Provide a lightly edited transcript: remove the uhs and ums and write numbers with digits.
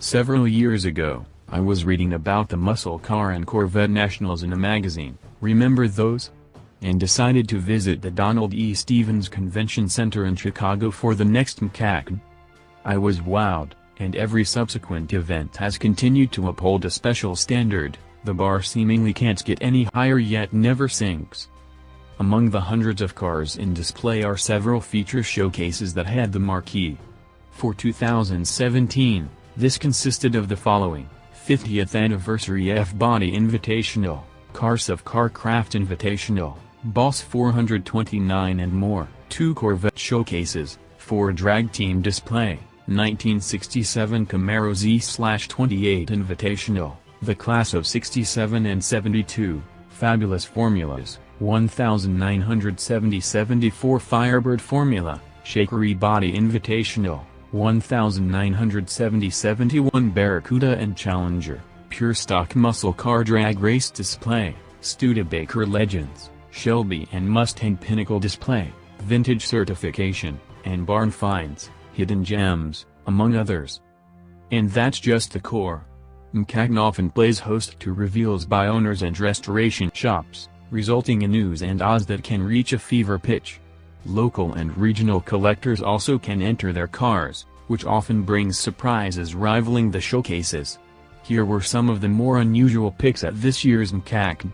Several years ago, I was reading about the muscle car and Corvette nationals in a magazine, remember those? And decided to visit the Donald E. Stevens Convention Center in Chicago for the next MCACN. I was wowed, and every subsequent event has continued to uphold a special standard. The bar seemingly can't get any higher yet never sinks. Among the hundreds of cars in display are several feature showcases that had the marquee. For 2017, this consisted of the following: 50th Anniversary F-Body Invitational, Cars of Carcraft Invitational, Boss 429 and more, 2 Corvette showcases, 4 drag team display, 1967 Camaro Z/28 Invitational, the class of 67 and 72, fabulous formulas, 1970-74 Firebird Formula, Shakery Body Invitational, 1970-71 Barracuda and Challenger, Pure Stock Muscle Car Drag Race Display, Studebaker Legends, Shelby and Mustang Pinnacle Display, Vintage Certification, and Barn Finds, Hidden Gems, among others. And that's just the core. MCACN often plays host to reveals by owners and restoration shops, resulting in news and odds that can reach a fever pitch. Local and regional collectors also can enter their cars, which often brings surprises rivaling the showcases. Here were some of the more unusual picks at this year's MCACN.